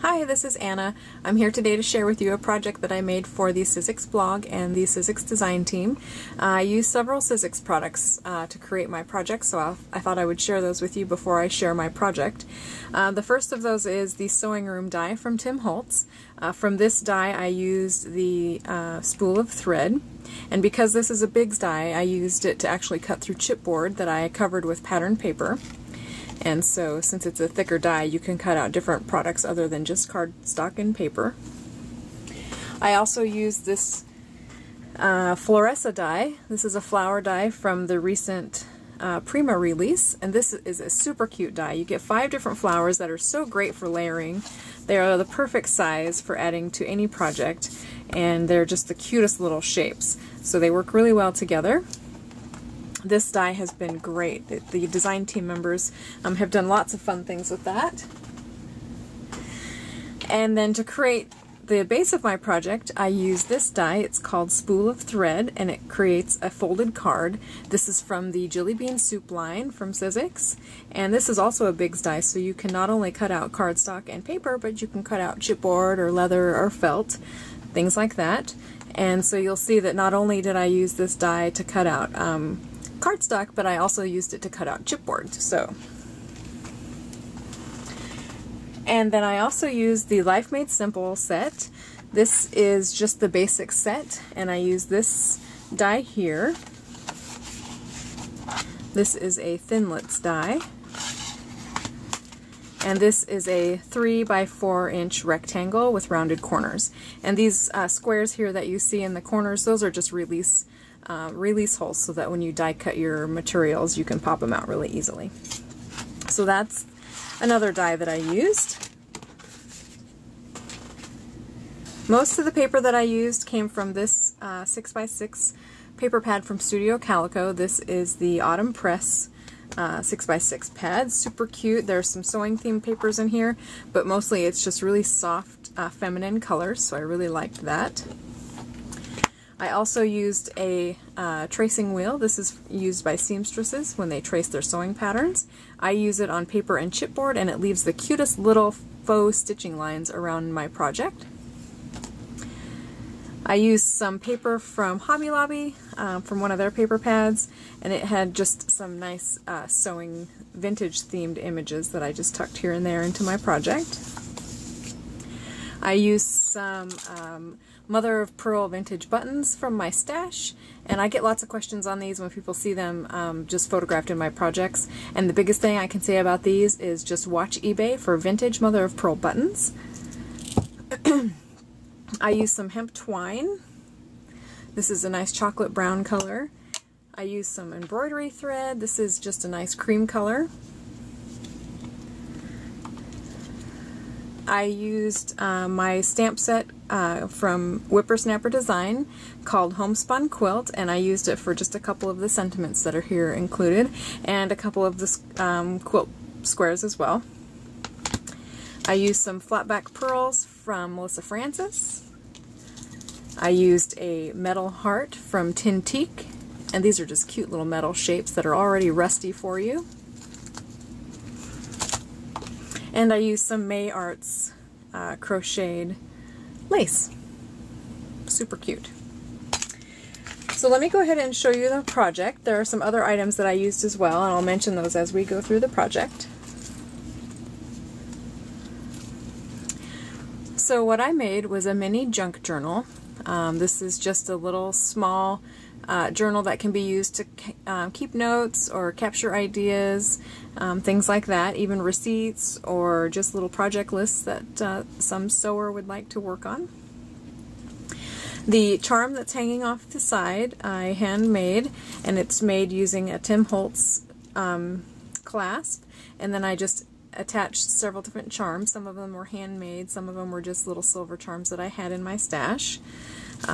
Hi, this is Anna. I'm here today to share with you a project that I made for the Sizzix blog and the Sizzix design team. I used several Sizzix products to create my project, so I thought I would share those with you before I share my project. The first of those is the Sewing Room die from Tim Holtz. From this die I used the spool of thread, and because this is a Bigz die, I used it to actually cut through chipboard that I covered with patterned paper. And so, since it's a thicker die, you can cut out different products other than just cardstock and paper. I also used this Floressa die. This is a flower die from the recent Prima release, and this is a super cute die. You get 5 different flowers that are so great for layering. They are the perfect size for adding to any project, and they're just the cutest little shapes. So they work really well together. This die has been great. The design team members have done lots of fun things with that. And then to create the base of my project, I use this die. It's called Spool of Thread, and it creates a folded card. This is from the JilliBean soup line from Sizzix, and this is also a Bigz die, so you can not only cut out cardstock and paper, but you can cut out chipboard or leather or felt, things like that. And so you'll see that not only did I use this die to cut out cardstock, but I also used it to cut out chipboard. And then I also used the Life Made Simple set. This is just the basic set, and I use this die here. This is a Thinlits die, and this is a 3 by 4 inch rectangle with rounded corners. And these squares here that you see in the corners, those are just release holes, so that when you die cut your materials you can pop them out really easily. So that's another die that I used. Most of the paper that I used came from this 6x6 paper pad from Studio Calico. This is the Autumn Press 6x6 pad. Super cute. There's some sewing themed papers in here, but mostly it's just really soft feminine colors, so I really liked that. I also used a tracing wheel. This is used by seamstresses when they trace their sewing patterns. I use it on paper and chipboard, and it leaves the cutest little faux stitching lines around my project. I used some paper from Hobby Lobby, from one of their paper pads, and it had just some nice sewing vintage themed images that I just tucked here and there into my project. I used some mother of pearl vintage buttons from my stash, and I get lots of questions on these when people see them just photographed in my projects, and the biggest thing I can say about these is just watch eBay for vintage mother of pearl buttons. I used some hemp twine. This is a nice chocolate brown color. I used some embroidery thread. This is just a nice cream color. I used my stamp set from Whippersnapper Design called Homespun Quilt, and I used it for just a couple of the sentiments that are here included, and a couple of the quilt squares as well. I used some flatback pearls from Melissa Francis. I used a metal heart from Tintique, and these are just cute little metal shapes that are already rusty for you. And I used some May Arts crocheted lace. Super cute. So let me go ahead and show you the project. There are some other items that I used as well, and I'll mention those as we go through the project. So what I made was a mini junk journal. This is just a little small journal that can be used to keep notes or capture ideas, things like that, even receipts or just little project lists that some sewer would like to work on. The charm that's hanging off the side I handmade, and it's made using a Tim Holtz clasp, and then I just attached several different charms. Some of them were handmade, some of them were just little silver charms that I had in my stash.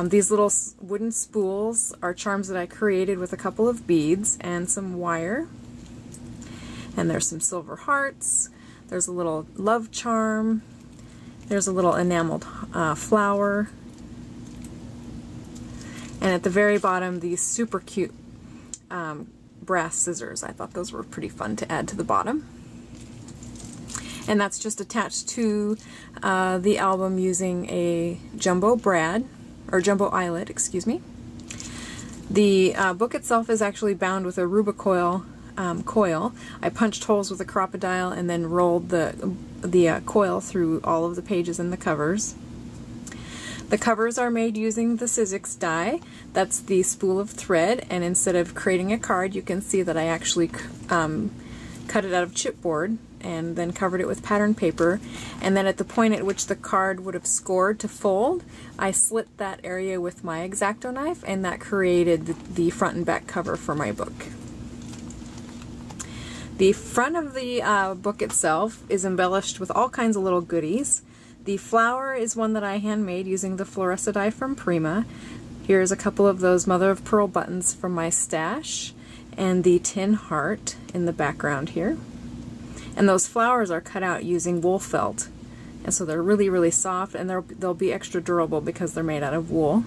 These little wooden spools are charms that I created with a couple of beads and some wire. And there's some silver hearts, there's a little love charm, there's a little enameled flower, and at the very bottom these super cute brass scissors. I thought those were pretty fun to add to the bottom. and that's just attached to the album using a jumbo brad, or jumbo eyelet, excuse me. The book itself is actually bound with a Rubicoil coil. I punched holes with a crocodile and then rolled the coil through all of the pages and the covers. The covers are made using the Sizzix die. That's the spool of thread, and instead of creating a card, you can see that I actually cut it out of chipboard and then covered it with pattern paper, and then at the point at which the card would have scored to fold, I slit that area with my X-Acto knife, and that created the front and back cover for my book. The front of the book itself is embellished with all kinds of little goodies. The flower is one that I handmade using the Floressa die from Prima. Here's a couple of those mother of pearl buttons from my stash, and the tin heart in the background here. And those flowers are cut out using wool felt, and so they're really, really soft, and they'll be extra durable because they're made out of wool.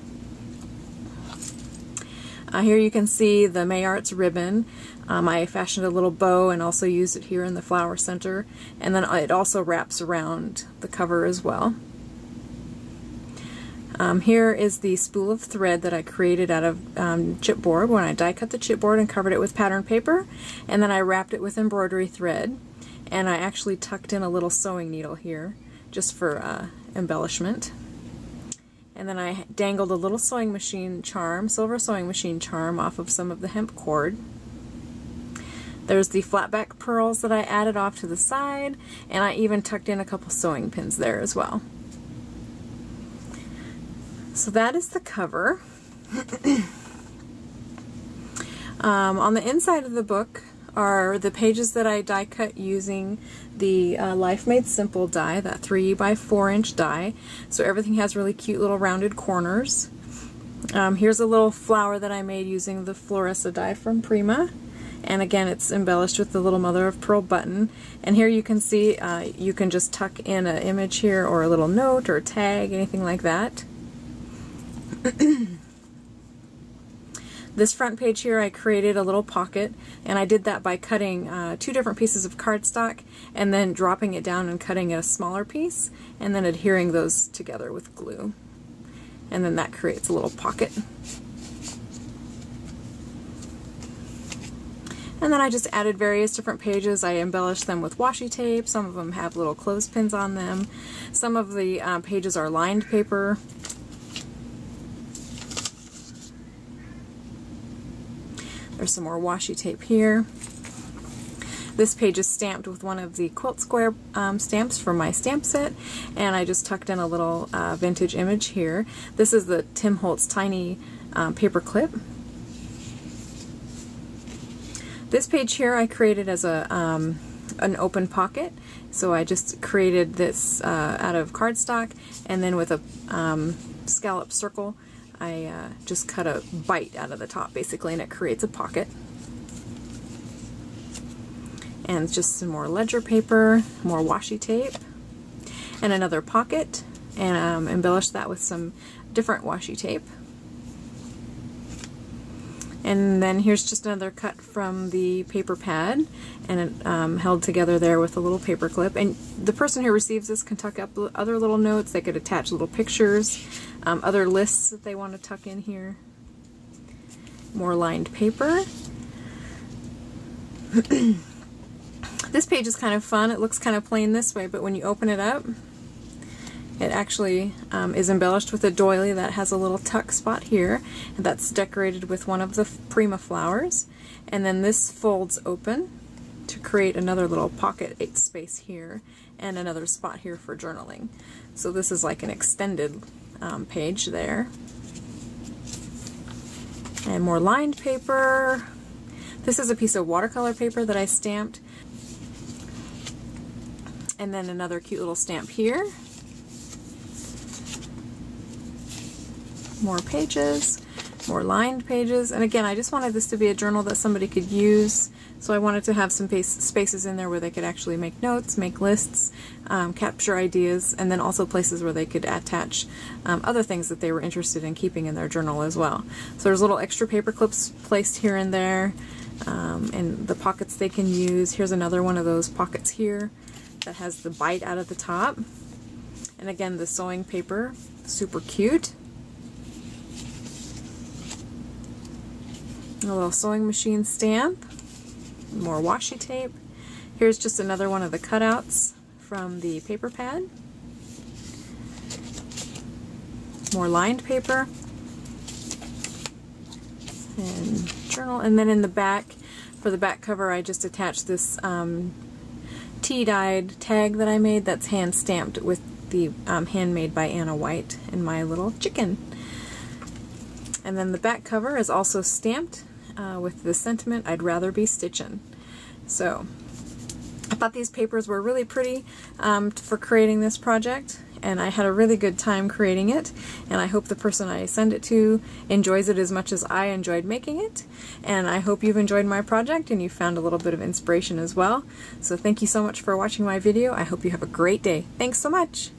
Here you can see the May Arts ribbon. I fashioned a little bow and also used it here in the flower center, and then it also wraps around the cover as well. Here is the spool of thread that I created out of chipboard when I die cut the chipboard and covered it with pattern paper, and then I wrapped it with embroidery thread, and I actually tucked in a little sewing needle here just for embellishment. And then I dangled a little sewing machine charm, silver sewing machine charm, off of some of the hemp cord. There's the flatback pearls that I added off to the side, and I even tucked in a couple sewing pins there as well. So that is the cover. On the inside of the book are the pages that I die cut using the Life Made Simple die, that 3x4 inch die. So everything has really cute little rounded corners. Here's a little flower that I made using the Floressa die from Prima. And again, it's embellished with the little mother of pearl button. And here you can see you can just tuck in an image here, or a little note or a tag, anything like that. This front page here, I created a little pocket, and I did that by cutting 2 different pieces of cardstock and then dropping it down and cutting a smaller piece and then adhering those together with glue. And then that creates a little pocket. And then I just added various different pages. I embellished them with washi tape. Some of them have little clothespins on them. Some of the pages are lined paper. There's some more washi tape here. This page is stamped with one of the quilt square stamps from my stamp set, and I just tucked in a little vintage image here. This is the Tim Holtz tiny paper clip. This page here I created as an open pocket, so I just created this out of cardstock, and then with a scallop circle I just cut a bite out of the top basically, and it creates a pocket. And just some more ledger paper, more washi tape, and another pocket, and embellished that with some different washi tape. And then here's just another cut from the paper pad, and it held together there with a little paper clip. And the person who receives this can tuck up other little notes. They could attach little pictures, other lists that they want to tuck in here. More lined paper. This page is kind of fun. It looks kind of plain this way, but when you open it up, it actually is embellished with a doily that has a little tuck spot here, and that's decorated with one of the Prima flowers. And then this folds open to create another little pocket space here, and another spot here for journaling. So this is like an extended page there. And more lined paper. This is a piece of watercolor paper that I stamped. And then another cute little stamp here. More pages, more lined pages, and again I just wanted this to be a journal that somebody could use, so I wanted to have some spaces in there where they could actually make notes, make lists, capture ideas, and then also places where they could attach other things that they were interested in keeping in their journal as well. So there's little extra paper clips placed here and there, and the pockets they can use. Here's another one of those pockets here that has the bite out of the top. And again, the sewing paper, super cute. A little sewing machine stamp, more washi tape. Here's just another one of the cutouts from the paper pad. More lined paper. And journal. And then in the back, for the back cover, I just attached this tea-dyed tag that I made that's hand stamped with the handmade by Anna Wight and my little chicken. And then the back cover is also stamped with the sentiment, "I'd rather be stitchin'." So I thought these papers were really pretty for creating this project, and I had a really good time creating it, and I hope the person I send it to enjoys it as much as I enjoyed making it. And I hope you've enjoyed my project and you found a little bit of inspiration as well. So thank you so much for watching my video. I hope you have a great day. Thanks so much!